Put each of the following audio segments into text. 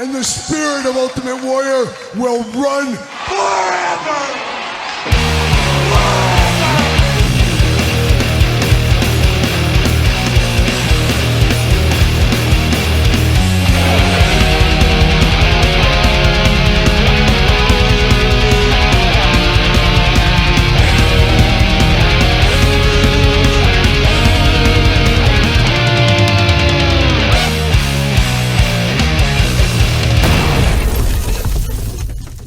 and the spirit of Ultimate Warrior will run forever!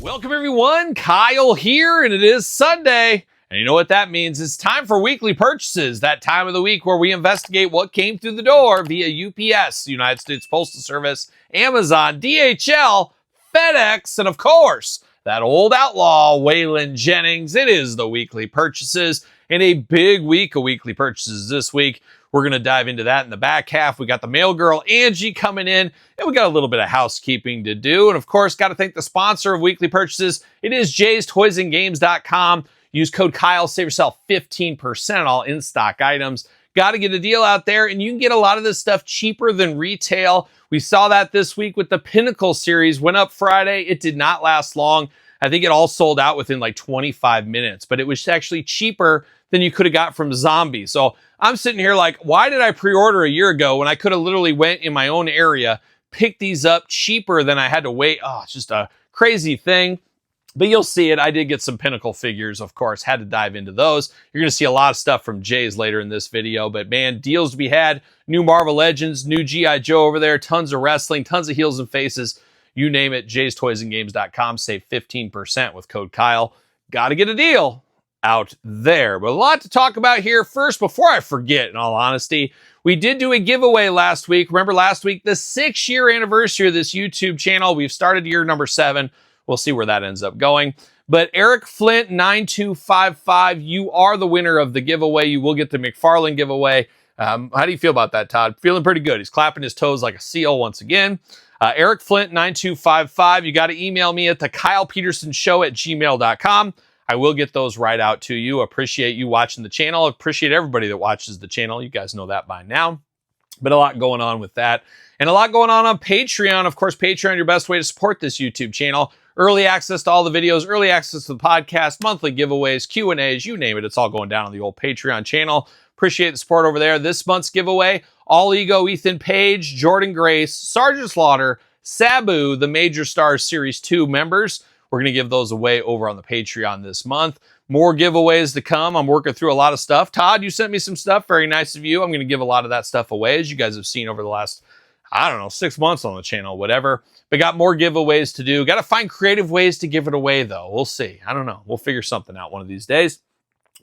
Welcome everyone, Kyle here, and it is Sunday. And you know what that means? It's time for weekly purchases, that time of the week where we investigate what came through the door via UPS, United States Postal Service, Amazon, DHL, FedEx, and of course, that old outlaw, Waylon Jennings. It is the weekly purchases, and a big week of weekly purchases this week. We're going to dive into that in the back half. We got the mail girl, Angie, coming in, and we got a little bit of housekeeping to do. And of course, got to thank the sponsor of weekly purchases. It is Jay'sToysAndGames.com. Use code Kyle, save yourself 15% on all in-stock items. Got to get a deal out there, and you can get a lot of this stuff cheaper than retail. We saw that this week with the Pinnacle series. Went up Friday. It did not last long. I think it all sold out within like 25 minutes, but it was actually cheaper than you could have got from Zombie. So I'm sitting here like, why did I pre-order a year ago when I could have literally went in my own area, picked these up cheaper than I had to wait? Oh, it's just a crazy thing. But you'll see it. I did get some Pinnacle figures, of course. Had to dive into those. You're going to see a lot of stuff from Jay's later in this video. But man, deals to be had. New Marvel Legends, new G.I. Joe over there. Tons of wrestling, tons of heels and faces. You name it, Jay'sToysAndGames.com. Save 15% with code Kyle. Got to get a deal out there. But a lot to talk about here. First, before I forget, in all honesty, we did do a giveaway last week. Remember last week, the 6-year anniversary of this YouTube channel. We've started year number 7. We'll see where that ends up going. But Eric Flint 9255, you are the winner of the giveaway. You will get the McFarlane giveaway. How do you feel about that, Todd? Feeling pretty good. He's clapping his toes like a seal once again. Eric Flint 9255, you got to email me at TheKylePetersonShow@gmail.com. I will get those right out to you. Appreciate you watching the channel. Appreciate everybody that watches the channel. You guys know that by now. But a lot going on with that. And a lot going on Patreon. Of course, Patreon, your best way to support this YouTube channel. Early access to all the videos, early access to the podcast, monthly giveaways, Q&As, you name it. It's all going down on the old Patreon channel. Appreciate the support over there. This month's giveaway, All Ego, Ethan Page, Jordan Grace, Sergeant Slaughter, Sabu, the Major Stars Series 2 members. We're going to give those away over on the Patreon this month. More giveaways to come. I'm working through a lot of stuff. Todd, you sent me some stuff. Very nice of you. I'm going to give a lot of that stuff away, as you guys have seen over the last, 6 months on the channel, whatever. But got more giveaways to do. Got to find creative ways to give it away, though. We'll see. I don't know. We'll figure something out one of these days.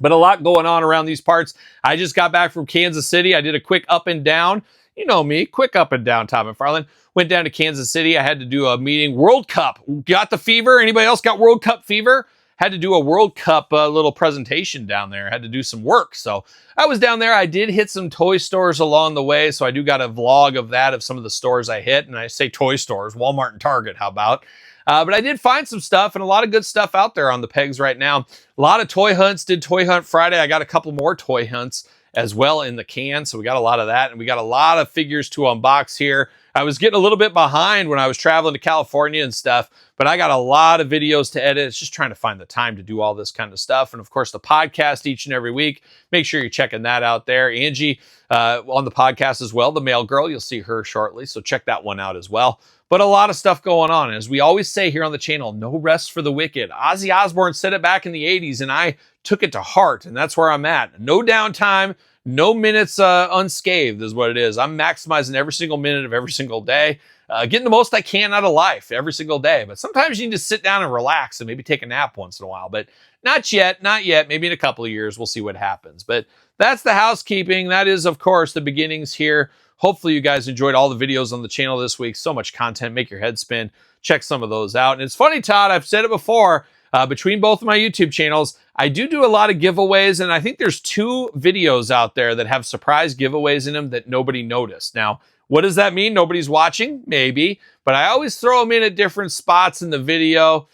But a lot going on around these parts. I just got back from Kansas City. I did a quick up and down. You know me, quick up and down, Tom McFarlane. Went down to Kansas City. I had to do a meeting. World Cup. Got the fever? Anybody else got World Cup fever? Had to do a World Cup little presentation down there. Had to do some work. So I was down there. I did hit some toy stores along the way. So I do got a vlog of that, of some of the stores I hit. And I say toy stores, Walmart and Target, how about? But I did find some stuff and a lot of good stuff out there on the pegs right now. A lot of toy hunts. Did Toy Hunt Friday. I got a couple more toy hunts as well in the can. So we got a lot of that. And we got a lot of figures to unbox here. I was getting a little bit behind when I was traveling to California and stuff, but I got a lot of videos to edit. It's just trying to find the time to do all this kind of stuff. And of course, the podcast each and every week. Make sure you're checking that out there. Angie on the podcast as well, the mail girl. You'll see her shortly. So check that one out as well. But a lot of stuff going on. As we always say here on the channel, no rest for the wicked. Ozzy Osbourne said it back in the 80s, and I took it to heart, and that's where I'm at. No downtime. No minutes unscathed is what it is. I'm maximizing every single minute of every single day, getting the most I can out of life every single day. But sometimes you need to sit down and relax and maybe take a nap once in a while. But not yet, not yet. Maybe in a couple of years, we'll see what happens. But that's the housekeeping. That is, of course, the beginnings here. Hopefully you guys enjoyed all the videos on the channel this week. So much content, make your head spin. Check some of those out. And it's funny, Todd, I've said it before, between both of my YouTube channels, I do a lot of giveaways, and I think there's 2 videos out there that have surprise giveaways in them that nobody noticed. Now, what does that mean? Nobody's watching? Maybe. But I always throw them in at different spots in the video.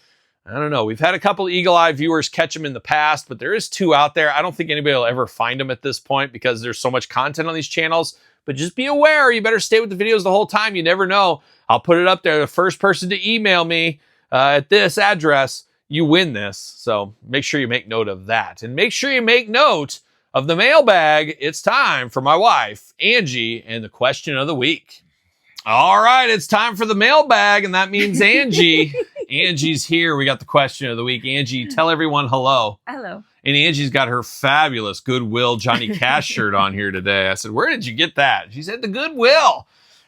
I don't know. We've had a couple Eagle Eye viewers catch them in the past, but there is 2 out there. I don't think anybody will ever find them at this point because there's so much content on these channels. But just be aware, you better stay with the videos the whole time. You never know. I'll put it up there. The first person to email me at this address, you win this. So make sure you make note of that. And make sure you make note of the mailbag. It's time for my wife, Angie, and the question of the week. All right, it's time for the mailbag, and that means Angie. Angie's here. We got the question of the week. Angie, tell everyone hello. Hello. And Angie's got her fabulous Goodwill Johnny Cash shirt on here today. I said, where did you get that? She said, the Goodwill.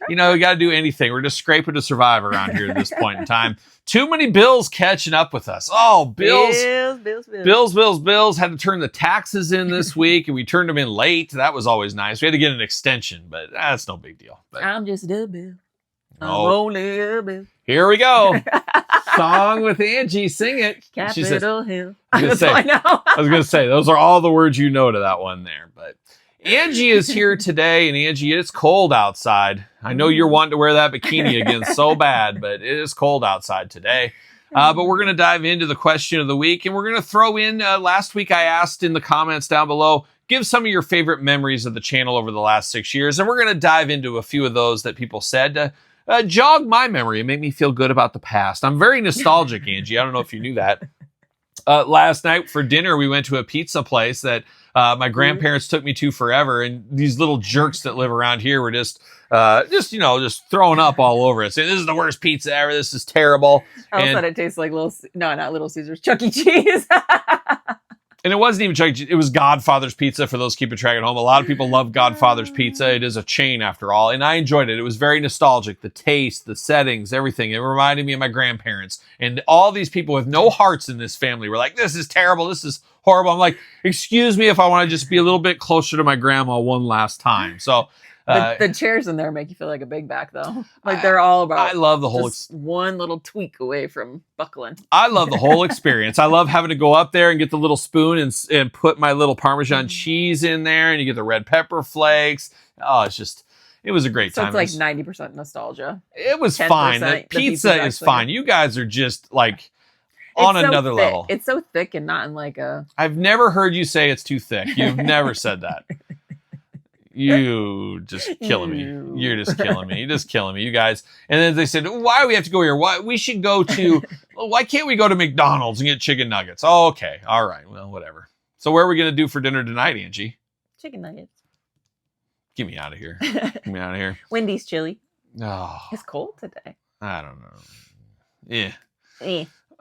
You know, we got to do anything. We're just scraping to survive around here at this point in time. Too many bills catching up with us. Oh, bills. Bills. Had to turn the taxes in this week, and we turned them in late. That was always nice. We had to get an extension, but that's no big deal. But, I'm just a bill. I'm only a bill. Here we go. Song with Angie. Sing it. Capitol Hill. I was going to say, those are all the words you know to that one there. But Angie is here today, and Angie, it's cold outside. I know you're wanting to wear that bikini again so bad, but it is cold outside today. But we're going to dive into the question of the week, and we're going to throw in, last week I asked in the comments down below, give some of your favorite memories of the channel over the last 6 years, and we're going to dive into a few of those that people said to jog my memory and make me feel good about the past. I'm very nostalgic, Angie. I don't know if you knew that. Last night for dinner, we went to a pizza place that my grandparents took me to forever, and these little jerks that live around here were just throwing up all over it. Saying, this is the worst pizza ever. This is terrible. I thought it tastes like not Little Caesars, Chuck E. Cheese. And it wasn't even Chuck E. Cheese. It was Godfather's Pizza, for those keeping track at home. A lot of people love Godfather's Pizza. It is a chain after all. And I enjoyed it. It was very nostalgic. The taste, the settings, everything. It reminded me of my grandparents. And all these people with no hearts in this family were like, this is terrible. This is horrible. I'm like, excuse me if I want to just be a little bit closer to my grandma one last time. So the chairs in there make you feel like a big back, though. Like they're all about. I love the whole one little tweak away from buckling. I love the whole experience. I love having to go up there and get the little spoon and put my little Parmesan cheese in there, and you get the red pepper flakes. Oh, it was a great time. So it's like 90% nostalgia. It was fine. The pizza is fine. You guys are just like on another level. It's so thick and not in like a. I've never heard you say it's too thick. You've never said that. You just killing me. You're just killing me. You're just killing me, you guys. And then they said, why do we have to go here? Why we should go to, why can't we go to McDonald's and get chicken nuggets? Oh, okay. All right. Well, whatever. So what are we going to do for dinner tonight, Angie? Chicken nuggets. Get me out of here. Get me out of here. Wendy's chili. Oh, it's cold today. I don't know. Yeah.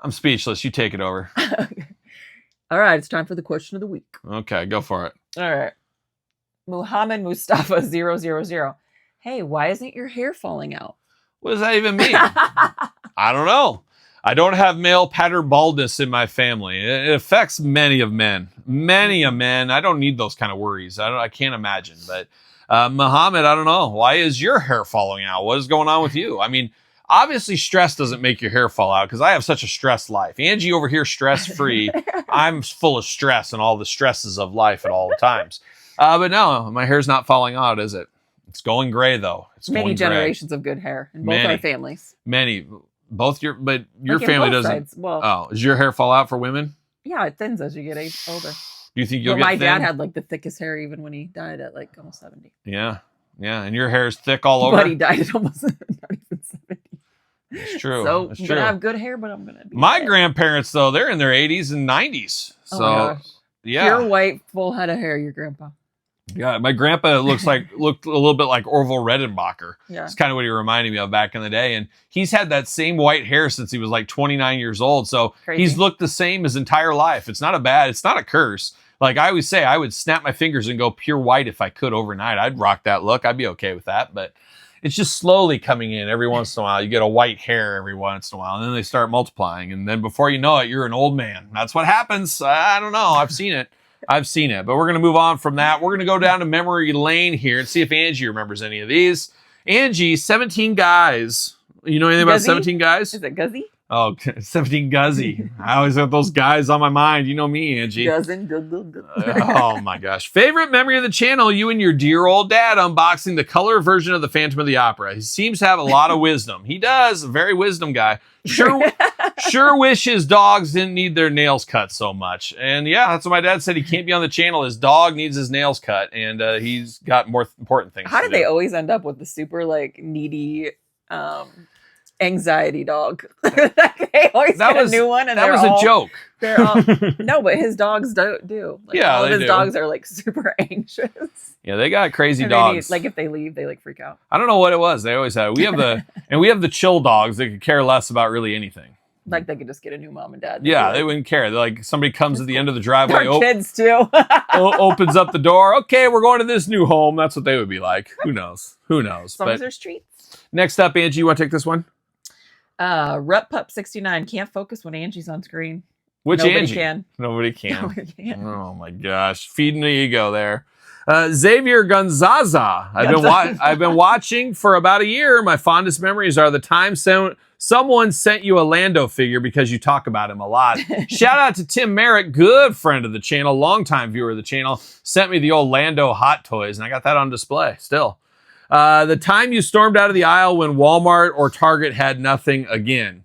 I'm speechless. You take it over. All right. It's time for the question of the week. Okay. Go for it. All right. Muhammad Mustafa 000. Hey, why isn't your hair falling out? What does that even mean? I don't know. I don't have male pattern baldness in my family. It affects many of men. Many a men. I don't need those kind of worries. I can't imagine. But Muhammad, I don't know. Why is your hair falling out? What is going on with you? I mean, obviously stress doesn't make your hair fall out because I have such a stressed life. Angie over here stress-free. I'm full of stress and all the stresses of life at all the times. But no, my hair's not falling out, is it? It's going gray, though. It's many generations of good hair in both our families. Many. But your family doesn't. Sides. Well, does your hair fall out for women? Yeah, it thins as you get older. Do you think you'll get my thin? dad had like the thickest hair even when he died at like almost 70. Yeah. And your hair is thick all over? But he died at almost not even 70. It's true. So I'm going to have good hair, but I'm going to be My grandparents, though, they're in their 80s and 90s. So, oh my gosh. Yeah. Pure white, full head of hair, your grandpa. Yeah, my grandpa looked a little bit like Orville Redenbacher. Yeah. It's kind of what he reminded me of back in the day. And he's had that same white hair since he was like 29 years old. So Crazy. He's looked the same his entire life. It's not a curse. Like I always say, I would snap my fingers and go pure white if I could overnight. I'd rock that look. I'd be okay with that. But it's just slowly coming in every once in a while. You get a white hair every once in a while, and then they start multiplying. And then before you know it, you're an old man. That's what happens. I don't know. I've seen it. But we're going to move on from that. We're going to go down to memory lane here and see if Angie remembers any of these. Angie, 17 guys. You know anything about 17 guys? Is it Guzzy? Oh, 17 Guzzy. I always have those guys on my mind. You know me, Angie. Oh, my gosh. Favorite memory of the channel, you and your dear old dad unboxing the color version of the Phantom of the Opera. He seems to have a lot of wisdom. He does. A very wisdom guy. Sure wish his dogs didn't need their nails cut so much. And yeah, that's what my dad said. He can't be on the channel. His dog needs his nails cut, and he's got more important things. How did they always end up with the super like needy anxiety dog. They always get a new one, and that was a joke. They're all no, but his dogs do. Like, Yeah, all of his do. dogs are like super anxious. Yeah, they got crazy And dogs. like if they leave, they like freak out. I don't know what it was. They always have. We have the chill dogs that could care less about really anything. Like they could just get a new mom and dad. Yeah, they wouldn't care. They're like somebody comes at the end of the driveway, Our kids too. opens up the door. Okay, we're going to this new home. That's what they would be like. Who knows? Who knows? As long as there's treats. Next up, Angie, you want to take this one? Rep Pup 69 can't focus when Angie's on screen. Which Nobody Angie? can. Nobody can. Nobody can. Oh my gosh, feeding the ego there. Xavier Gonzaza. I've been watching for about a year. My fondest memories are the time someone sent you a Lando figure because you talk about him a lot. Shout out to Tim Merritt, good friend of the channel, longtime viewer of the channel, sent me the old Lando hot toys, and I got that on display still. The time you stormed out of the aisle when Walmart or Target had nothing again.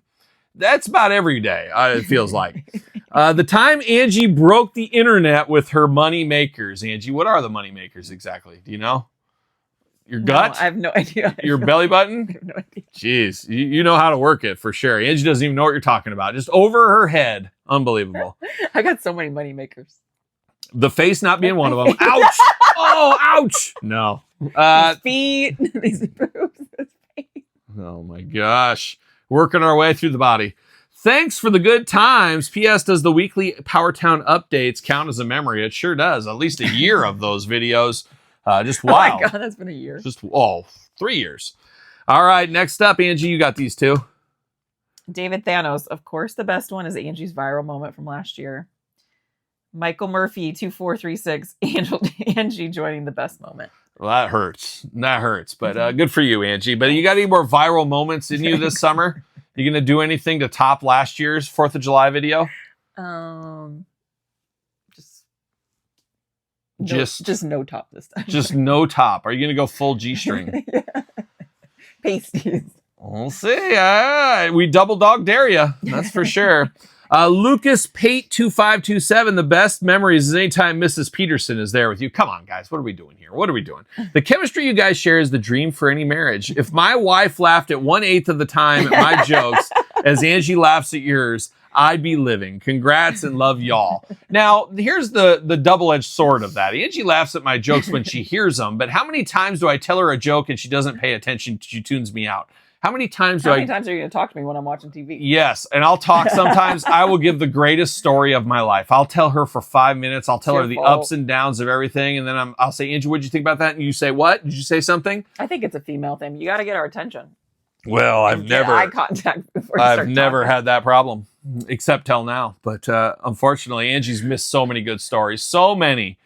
That's about every day, it feels like. The time Angie broke the internet with her money makers. Angie, what are the money makers exactly? Do you know? Your gut? No, I have no idea. Your belly button? I have no idea. Jeez, you know how to work it for sure. Angie doesn't even know what you're talking about. Just over her head. Unbelievable. I got so many money makers. The face not being one of them. Ouch! Oh, ouch! No. His feet, these boobs, his face. Oh my gosh. Working our way through the body. Thanks for the good times. P.S. Does the weekly Powertown updates count as a memory? It sure does. At least a year of those videos. Just wow. Oh my God, that's been a year. Just 3 years. All right, next up, Angie, you got these two. David Thanos. Of course, the best one is Angie's viral moment from last year. Michael Murphy 2436. Angie joining the best moment. Well, that hurts. That hurts. But good for you, Angie. But you got any more viral moments in you this summer? You gonna do anything to top last year's 4th of July video? Just no top this time. Just no top. Are you gonna go full G-string? Yeah. Pasties. We'll see. We double dog dare you. That's for sure. Lucas Pate 2527. The best memories is anytime Mrs. Peterson is there with you. Come on, guys. What are we doing here? What are we doing? The chemistry you guys share is the dream for any marriage. If my wife laughed at 1/8 of the time at my jokes as Angie laughs at yours, I'd be living. Congrats and love y'all. Now, here's the double-edged sword of that. Angie laughs at my jokes when she hears them, but how many times do I tell her a joke and she doesn't pay attention? She tunes me out. How many times are you going to talk to me when I'm watching TV? Yes, and I'll talk sometimes. I will give the greatest story of my life. I'll tell her for 5 minutes. I'll tell her the ups and downs of everything, and then I'll say, Angie, what'd you think about that? And you say, what? Did you say something? I think it's a female thing. You got to get our attention. Well, I've never eye contact before I've never had that problem, except till now. But unfortunately, Angie's missed so many good stories. So many.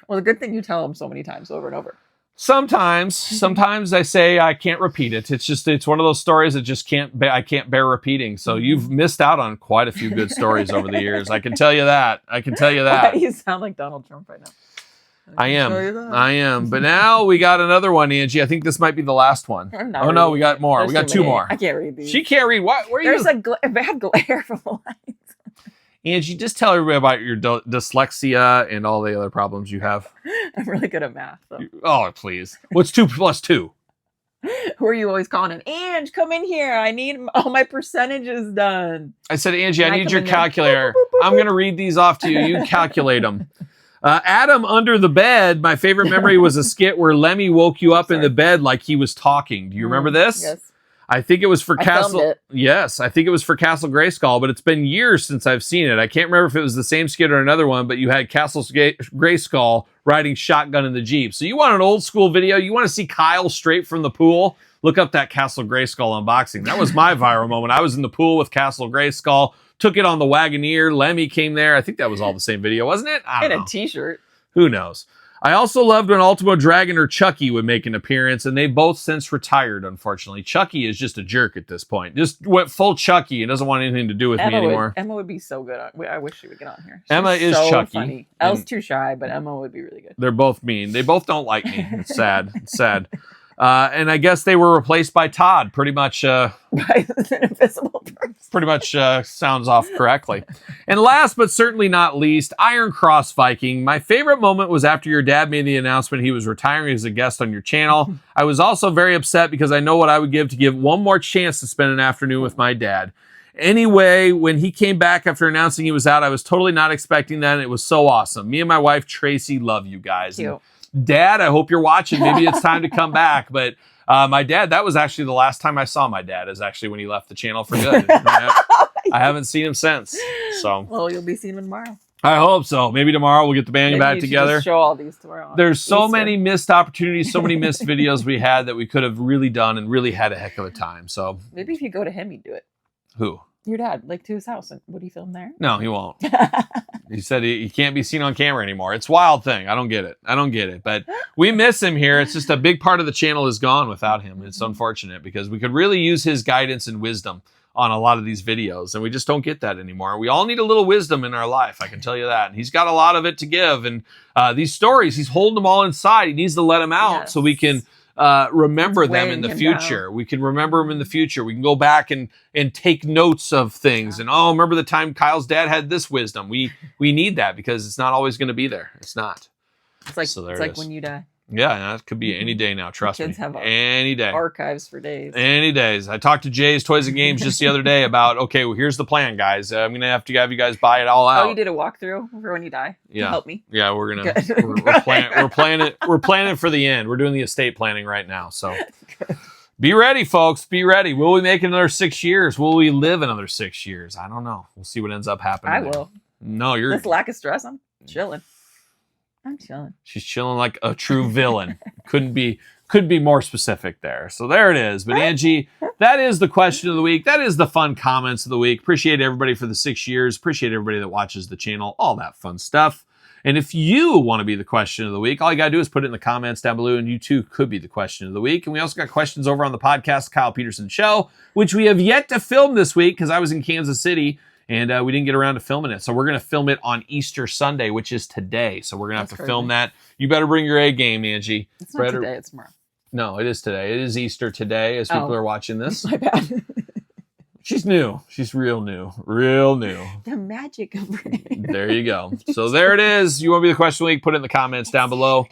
Well, the good thing you tell them so many times over and over. Sometimes I say I can't repeat it. It's one of those stories that just I can't bear repeating. So you've missed out on quite a few good stories over the years. I can tell you that. You sound like Donald Trump right now. I am. But now we got another one, Angie. I think this might be the last one. Oh no, we got more. We got two more. I can't read these. She can't read. What? Where are you? There's a bad glare from the lights. Angie, just tell everybody about your dyslexia and all the other problems you have. I'm really good at math. So. Oh, please. What's 2 + 2? Who are you always calling in? Ange, come in here. I need all my percentages done. I said, Angie, I need your calculator. I'm going to read these off to you. You calculate them. Adam under the bed. My favorite memory was a skit where Lemmy woke you up in the bed like he was talking. Do you remember this? Yes. I think it was for Castle. It. Yes, I think it was for Castle Grayskull, but it's been years since I've seen it. I can't remember if it was the same skit or another one, but you had Castle Grayskull riding shotgun in the Jeep. So you want an old school video? You want to see Kyle straight from the pool? Look up that Castle Grayskull unboxing. That was my viral moment. I was in the pool with Castle Grayskull, took it on the Wagoneer. Lemmy came there. I think that was all the same video, wasn't it? I don't know. In a t-shirt. Who knows? I also loved when Ultimo Dragon or Chucky would make an appearance, and they both since retired, unfortunately. Chucky is just a jerk at this point. Just went full Chucky and doesn't want anything to do with me anymore. Emma would be so good. I wish she would get on here. Emma is so Chucky. Funny. Elle's too shy, but Emma would be really good. They're both mean. They both don't like me. It's sad. It's sad. And I guess they were replaced by Todd. Pretty much, Right, it's an invisible person. pretty much sounds off correctly. And last but certainly not least, Iron Cross Viking. My favorite moment was after your dad made the announcement he was retiring as a guest on your channel. I was also very upset because I know what I would give to give one more chance to spend an afternoon with my dad. Anyway, when he came back after announcing he was out, I was totally not expecting that, and it was so awesome. Me and my wife, Tracy, love you guys. Cute. Dad, I hope you're watching. Maybe it's time to come back. But my dad, that was actually the last time I saw my dad, is actually when he left the channel for good. I haven't seen him since. So, Well, you'll be seeing him tomorrow. I hope so. Maybe tomorrow we'll get the band Maybe back you should together. just show all these tomorrow. There's so Easter. many missed opportunities, so many missed videos we had that we could have really done and really had a heck of a time. So, Maybe if you go to him, he'd do it. who? Your dad, like to his house. And would he film there? No, he won't. He said he can't be seen on camera anymore. It's a wild thing. I don't get it. But we miss him here. It's just a big part of the channel is gone without him. It's unfortunate because we could really use his guidance and wisdom on a lot of these videos. And we just don't get that anymore. We all need a little wisdom in our life. I can tell you that. And he's got a lot of it to give. And these stories, he's holding them all inside. He needs to let them out so we can remember them in the future. Down. We can remember them in the future. We can go back and take notes of things. And remember the time Kyle's dad had this wisdom. We need that because it's not always going to be there. It's not. It's like So it's there it like is. when you die. Yeah, that could be any day now. Trust Kids me. have Any day. Archives for days. Any days. I talked to Jay's Toys and Games just the other day about, okay, well, here's the plan, guys. I'm going to have you guys buy it all out. Oh, you did a walkthrough for when you die? Yeah. To help me. Yeah, we're gonna Good. we're planning for the end. We're doing the estate planning right now. So be ready, folks. Be ready. Will we make another 6 years? Will we live another 6 years? I don't know. We'll see what ends up happening. I there. will. No, you're This lack of stress, I'm chilling. I'm chilling. she's chilling like a true villain. Could be more specific there. So there it is. But Angie, that is the question of the week. That is the fun comments of the week. Appreciate everybody for the 6 years. Appreciate everybody that watches the channel. All that fun stuff. And if you want to be the question of the week, all you got to do is put it in the comments down below, and you too could be the question of the week. And we also got questions over on the podcast, Kyle Peterson Show, which we have yet to film this week because I was in Kansas City and we didn't get around to filming it. So we're going to film it on Easter Sunday, which is today. So we're going to have to film that. You better bring your A game, Angie. It's not today, it's tomorrow. No, it is today. It is Easter today as people are watching this. My bad. She's new. She's real new. Real new. The magic of it. There you go. So there it is. You want to be the question of the week? Put it in the comments down below.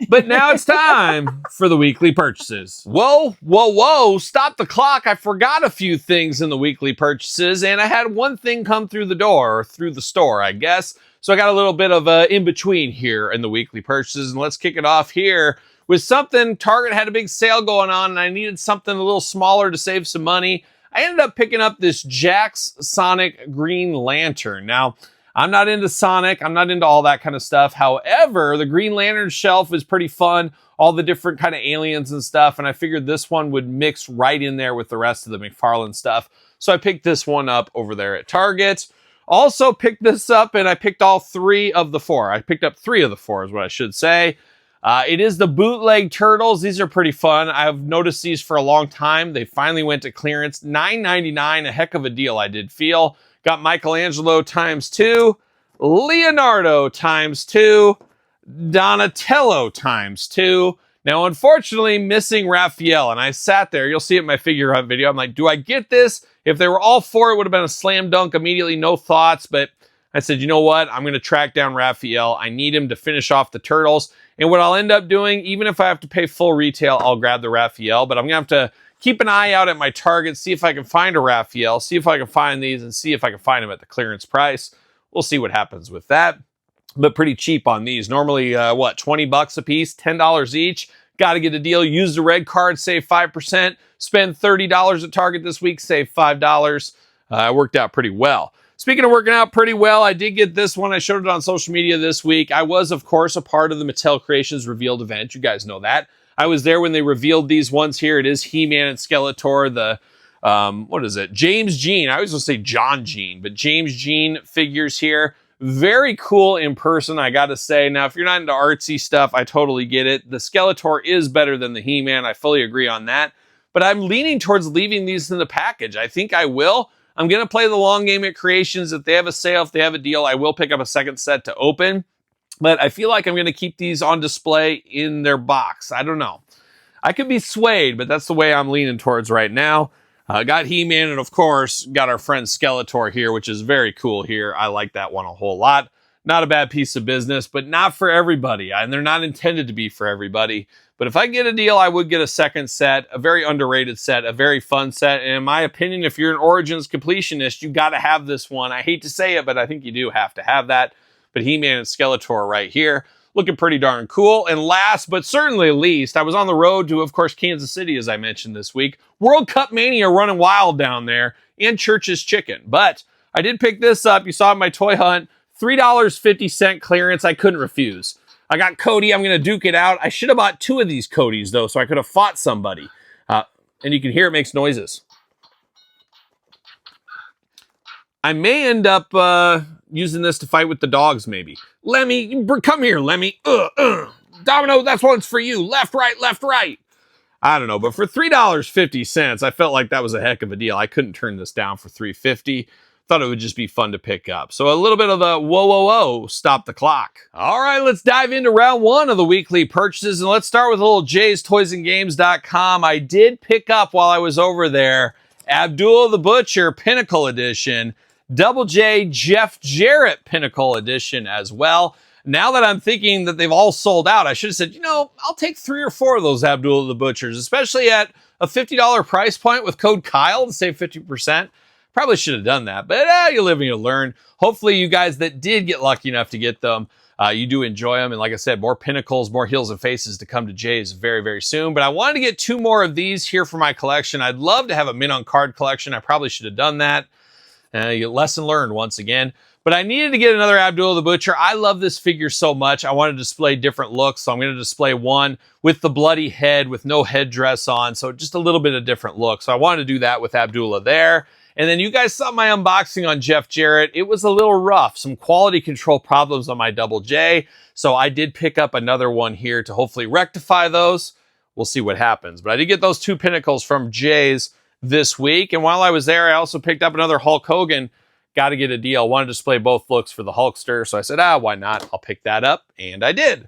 But now it's time for the weekly purchases. Whoa. Stop the clock. I forgot a few things in the weekly purchases, and I had one thing come through the door, or through the store, I guess. So I got a little bit of in-between here in the weekly purchases, and let's kick it off here with something. Target had a big sale going on, and I needed something a little smaller to save some money. I ended up picking up this Jakks Sonic Green Lantern. Now, I'm not into Sonic. I'm not into all that kind of stuff. However, the Green Lantern shelf is pretty fun. All the different kind of aliens and stuff. And I figured this one would mix right in there with the rest of the McFarlane stuff. So I picked this one up over there at Target. Also picked this up, and I picked all 3 of the 4. I picked up 3 of the 4 is what I should say. It is the bootleg turtles. These are pretty fun. I've noticed these for a long time. They finally went to clearance. $9.99, a heck of a deal I did feel. Got Michelangelo ×2, Leonardo ×2, Donatello ×2. Now, unfortunately, missing Raphael. And I sat there. You'll see it in my figure hunt video. I'm like, do I get this? If they were all 4, it would have been a slam dunk immediately, no thoughts. But I said, you know what? I'm going to track down Raphael. I need him to finish off the turtles. And what I'll end up doing, even if I have to pay full retail, I'll grab the Raphael. But I'm going to have to keep an eye out at my Target, see if I can find a Raphael, see if I can find these, and see if I can find them at the clearance price. We'll see what happens with that. But pretty cheap on these. Normally, $20 a piece, $10 each. Got to get a deal. Use the red card, save 5%. Spend $30 at Target this week, save $5. Worked out pretty well. Speaking of working out pretty well, I did get this one. I showed it on social media this week. I was, of course, a part of the Mattel Creations Revealed event. You guys know that. I was there when they revealed these ones here. It is He-Man and Skeletor, the, what is it? James Jean. I always want to say John Jean, but James Jean figures here. Very cool in person, I got to say. Now, if you're not into artsy stuff, I totally get it. The Skeletor is better than the He-Man. I fully agree on that. But I'm leaning towards leaving these in the package. I think I will. I'm going to play the long game at Creations. If they have a sale, if they have a deal, I will pick up a second set to open. But I feel like I'm going to keep these on display in their box. I don't know. I could be swayed, but that's the way I'm leaning towards right now. Got He-Man, and of course, got our friend Skeletor here, which is very cool here. I like that one a whole lot. Not a bad piece of business, but not for everybody. And they're not intended to be for everybody. But if I get a deal, I would get a second set, a very underrated set, a very fun set. And in my opinion, if you're an Origins completionist, you got to have this one. I hate to say it, but I think you do have to have that. But He-Man and Skeletor right here, looking pretty darn cool. And last, but certainly least, I was on the road to, of course, Kansas City, as I mentioned this week. World Cup Mania running wild down there, and Church's Chicken. But I did pick this up. You saw it in my toy hunt. $3.50 clearance. I couldn't refuse. I got Cody. I'm going to duke it out. I should have bought 2 of these Codys, though, so I could have fought somebody. And you can hear it makes noises. I may end up using this to fight with the dogs, maybe. Lemmy, come here, Lemmy. Domino, that's one's for you. Left, right, left, right. I don't know, but for $3.50, I felt like that was a heck of a deal. I couldn't turn this down for $3.50. Thought it would just be fun to pick up. So a little bit of the whoa, whoa, whoa, stop the clock. All right, let's dive into round 1 of the weekly purchases. And let's start with a little Jay'sToysAndGames.com. I did pick up while I was over there Abdul the Butcher Pinnacle Edition, Double J Jeff Jarrett Pinnacle Edition as well. Now that I'm thinking that they've all sold out, I should have said, you know, I'll take 3 or 4 of those Abdul the Butchers, especially at a $50 price point with code Kyle to save 50%. Probably should have done that, but you live and you learn. Hopefully you guys that did get lucky enough to get them, you do enjoy them. And like I said, more Pinnacles, more Heels and Faces to come to Jay's very, very soon. But I wanted to get 2 more of these here for my collection. I'd love to have a Mint on Card collection. I probably should have done that. Lesson learned once again. But I needed to get another Abdul the Butcher. I love this figure so much. I want to display different looks. So I'm going to display one with the bloody head with no headdress on. So just a little bit of different look. So I wanted to do that with Abdullah there. And then you guys saw my unboxing on Jeff Jarrett. It was a little rough. Some quality control problems on my Double J. So I did pick up another one here to hopefully rectify those. We'll see what happens. But I did get those 2 Pinnacles from Jay's this week. And while I was there, I also picked up another Hulk Hogan. Got to get a deal. Wanted to display both looks for the Hulkster. So I said, why not? I'll pick that up. And I did.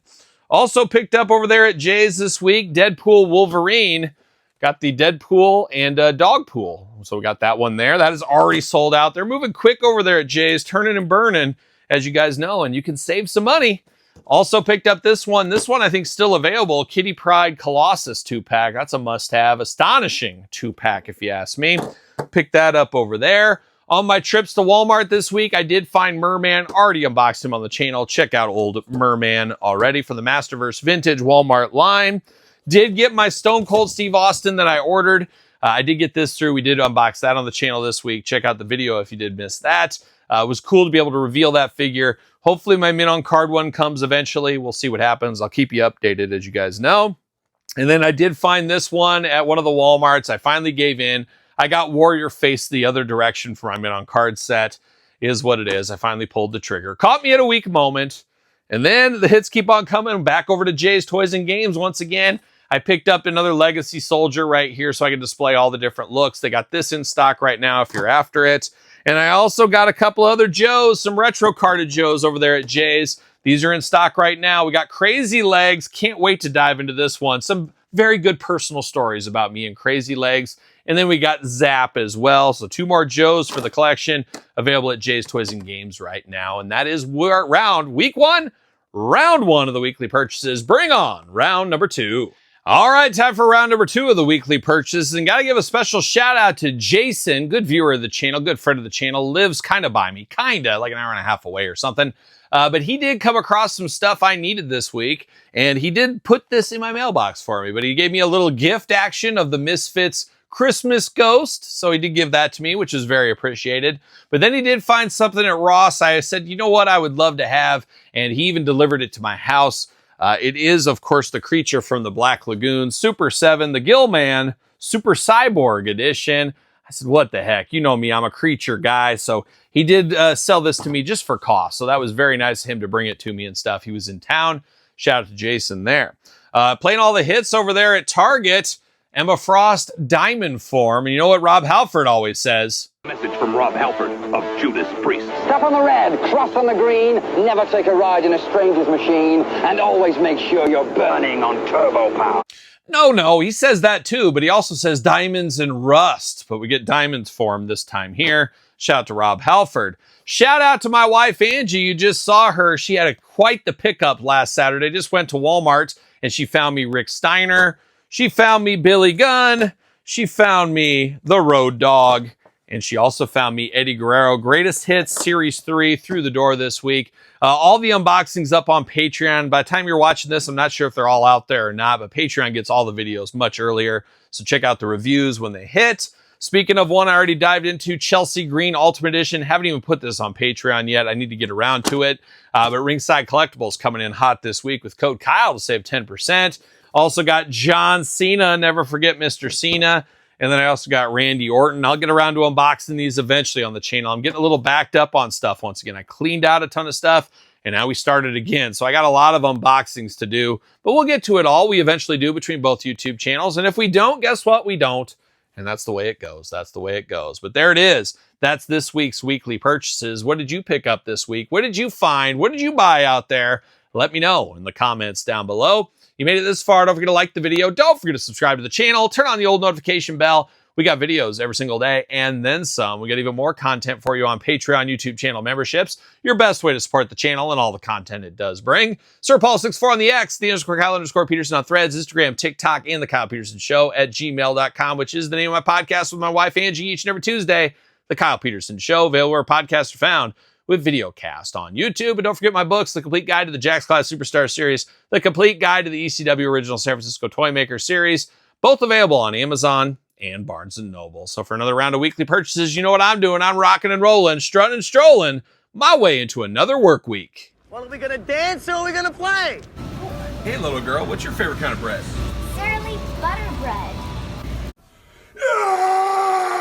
Also picked up over there at Jay's this week, Deadpool Wolverine. Got the Deadpool and Dogpool. So we got that one there. That is already sold out. They're moving quick over there at Jay's, turning and burning, as you guys know, and you can save some money. Also picked up this one. This one I think still available. Kitty Pryde Colossus 2-pack. That's a must-have. Astonishing 2-pack if you ask me. Picked that up over there. On my trips to Walmart this week, I did find Merman. Already unboxed him on the channel. Check out old Merman already for the Masterverse Vintage Walmart line. Did get my Stone Cold Steve Austin that I ordered. I did get this through. We did unbox that on the channel this week. Check out the video if you did miss that. It was cool to be able to reveal that figure. Hopefully my Mint on Card one comes eventually. We'll see what happens. I'll keep you updated as you guys know. And then I did find this one at one of the Walmarts. I finally gave in. I got Warrior Face the other direction for my Mint on Card set. Is what it is. I finally pulled the trigger. Caught me at a weak moment. And then the hits keep on coming. Back over to Jay's Toys and Games once again. I picked up another Legacy Soldier right here so I can display all the different looks. They got this in stock right now if you're after it. And I also got a couple other Joes, some retro carded Joes over there at Jay's. These are in stock right now. We got Crazy Legs. Can't wait to dive into this one. Some very good personal stories about me and Crazy Legs. And then we got Zap as well. So 2 more Joes for the collection available at Jay's Toys and Games right now. And that is week 1, round 1 of the weekly purchases. Bring on round number 2. All right, time for round number 2 of the weekly purchases. And got to give a special shout out to Jason, good viewer of the channel, good friend of the channel, lives kind of by me, kind of like an hour and a half away or something. But he did come across some stuff I needed this week, and he did put this in my mailbox for me. But he gave me a little gift action of the Misfits Christmas Ghost, so he did give that to me, which is very appreciated. But then he did find something at Ross. I said, you know what, I would love to have, and he even delivered it to my house. It is, of course, the creature from the Black Lagoon, Super 7, the Gillman, Super Cyborg Edition. I said, what the heck? You know me, I'm a creature guy. So he did sell this to me just for cost. So that was very nice of him to bring it to me and stuff. He was in town. Shout out to Jason there. Playing all the hits over there at Target. Emma Frost Diamond Form. And you know what Rob Halford always says? Message from Rob Halford of Judas Priest. Step on the red, cross on the green, never take a ride in a stranger's machine, and always make sure you're burning on turbo power. No, he says that too, but he also says diamonds and rust. But we get diamonds for him this time here. Shout out to Rob Halford. Shout out to my wife, Angie. You just saw her. She had quite the pickup last Saturday. Just went to Walmart and she found me Rick Steiner. She found me Billy Gunn. She found me the Road Dogg. And she also found me Eddie Guerrero. Greatest Hits Series 3 through the door this week. All the unboxings up on Patreon. By the time you're watching this, I'm not sure if they're all out there or not, but Patreon gets all the videos much earlier. So check out the reviews when they hit. Speaking of one I already dived into, Chelsea Green Ultimate Edition. Haven't even put this on Patreon yet. I need to get around to it. But Ringside Collectibles coming in hot this week with code Kyle to save 10%. Also got John Cena. Never forget Mr. Cena. And then I also got Randy Orton. I'll get around to unboxing these eventually on the channel. I'm getting a little backed up on stuff once again. I cleaned out a ton of stuff, and now we started again. So I got a lot of unboxings to do, but we'll get to it all. We eventually do between both YouTube channels. And if we don't, guess what? We don't. And that's the way it goes. That's the way it goes. But there it is. That's this week's weekly purchases. What did you pick up this week? What did you find? What did you buy out there? Let me know in the comments down below. You made it this far. Don't forget to like the video. Don't forget to subscribe to the channel. Turn on the old notification bell. We got videos every single day and then some. We got even more content for you on Patreon, YouTube channel memberships. Your best way to support the channel and all the content it does bring. Sir Paul64 on the X, _Kyle_Peterson on Threads, Instagram, TikTok, and TheKylePetersonShow at gmail.com, which is the name of my podcast with my wife Angie each and every Tuesday. The Kyle Peterson Show, available where podcasts are found, with video cast on YouTube. And don't forget my books, The Complete Guide to the Jakks Class Superstar Series, The Complete Guide to the ECW Original San Francisco Toymaker Series, both available on Amazon and Barnes & Noble. So for another round of weekly purchases, you know what I'm doing. I'm rocking and rolling, strutting and strolling my way into another work week. Well, are we gonna dance or are we gonna play? Hey, little girl, what's your favorite kind of bread? Surly butter bread. Ah!